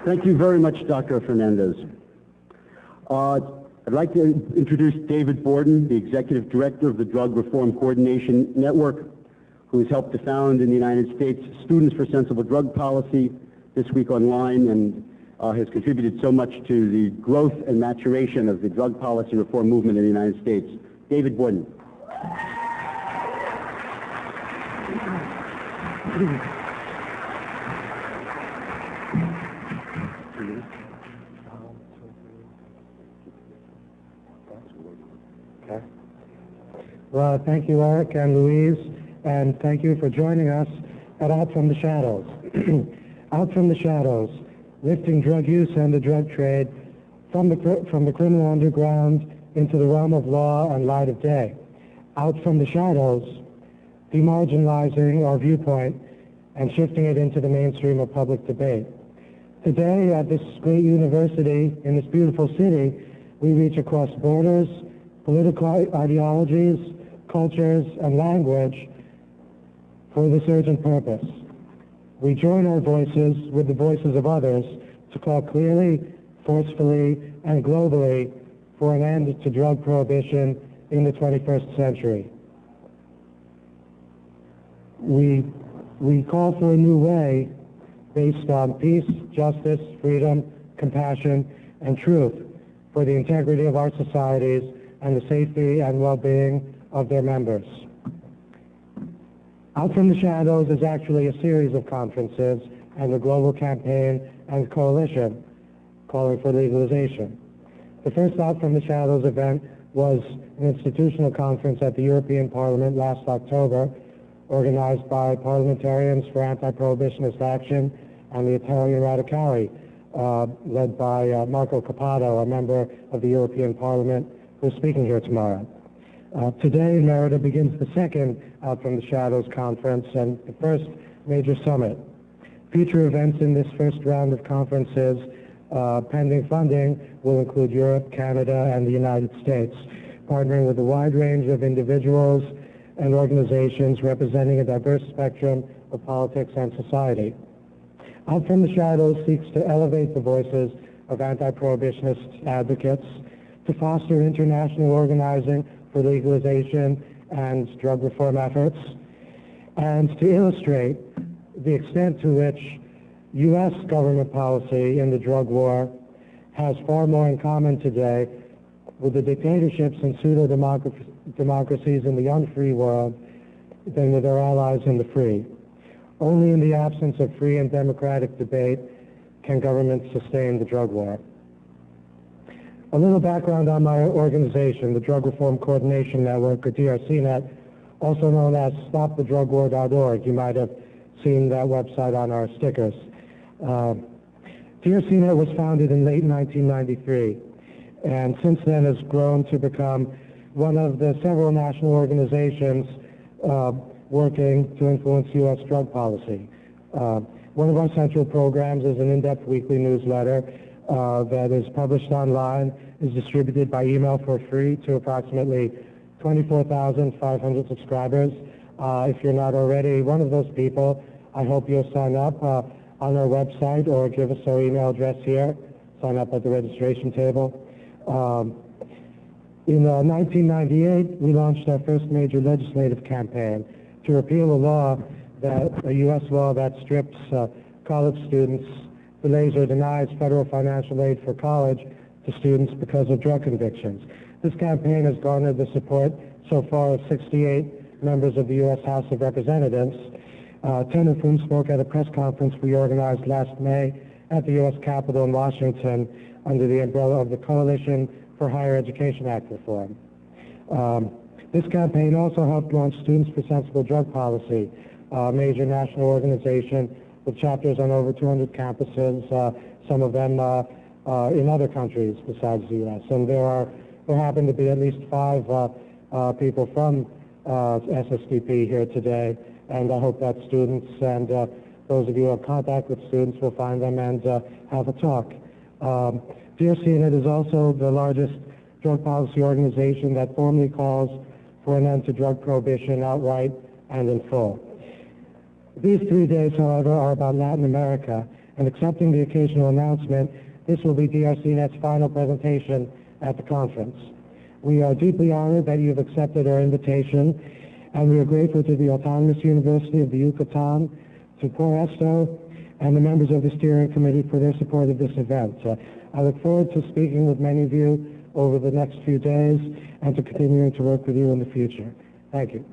Thank you very much, Dr. Fernandez. I'd like to introduce David Borden, the Executive Director of the Drug Reform Coordination Network, who has helped to found in the United States Students for Sensible Drug Policy this week online, and has contributed so much to the growth and maturation of the drug policy reform movement in the United States. David Borden. Well, thank you, Eric and Louise, and thank you for joining us at Out from the Shadows. Out from the Shadows, lifting drug use and the drug trade from the criminal underground into the realm of law and light of day. Out from the shadows, demarginalizing our viewpoint and shifting it into the mainstream of public debate. Today, at this great university in this beautiful city, we reach across borders, political ideologies, cultures, and language for this urgent purpose. We join our voices with the voices of others to call clearly, forcefully, and globally for an end to drug prohibition in the 21st century. We call for a new way based on peace, justice, freedom, compassion, and truth for the integrity of our societies and the safety and well-being of their members. Out from the Shadows is actually a series of conferences and a global campaign and coalition calling for legalization. The first Out from the Shadows event was an institutional conference at the European Parliament last October, organized by Parliamentarians for Anti-Prohibitionist Action and the Italian Radicali, led by Marco Cappato, a member of the European Parliament, who's speaking here tomorrow. Today, Merida begins the second Out from the Shadows conference and the first major summit. Future events in this first round of conferences, pending funding, will include Europe, Canada, and the United States, partnering with a wide range of individuals and organizations representing a diverse spectrum of politics and society. Out from the Shadows seeks to elevate the voices of anti-prohibitionist advocates, to foster international organizing for legalization and drug reform efforts, and to illustrate the extent to which U.S. government policy in the drug war has far more in common today with the dictatorships and pseudo-democracies in the unfree world than with their allies in the free. Only in the absence of free and democratic debate can governments sustain the drug war. A little background on my organization, the Drug Reform Coordination Network, or DRCNet, also known as StopTheDrugWar.org. You might have seen that website on our stickers. DRCNet was founded in late 1993, and since then has grown to become one of the several national organizations working to influence U.S. drug policy. One of our central programs is an in-depth weekly newsletter that is published online, is distributed by email for free to approximately 24,500 subscribers. If you're not already one of those people, I hope you'll sign up on our website or give us our email address here. Sign up at the registration table. In 1998, we launched our first major legislative campaign to repeal a U.S. law that strips college students, delays or denies federal financial aid for college to students because of drug convictions. This campaign has garnered the support so far of 68 members of the U.S. House of Representatives, 10 of whom spoke at a press conference we organized last May at the U.S. Capitol in Washington under the umbrella of the Coalition for Higher Education Act Reform. This campaign also helped launch Students for Sensible Drug Policy, a major national organization with chapters on over 200 campuses, some of them in other countries besides the U.S. And there happen to be at least 5 people from SSDP here today, and I hope that students and those of you who have contact with students will find them and have a talk. DRCNet is also the largest drug policy organization that formally calls for an end to drug prohibition outright and in full. These 3 days, however, are about Latin America and accepting the occasional announcement, this will be DRCNet's final presentation at the conference. We are deeply honored that you have accepted our invitation, and we are grateful to the Autonomous University of the Yucatan, to Esto, and the members of the steering committee for their support of this event. I look forward to speaking with many of you over the next few days and to continuing to work with you in the future. Thank you.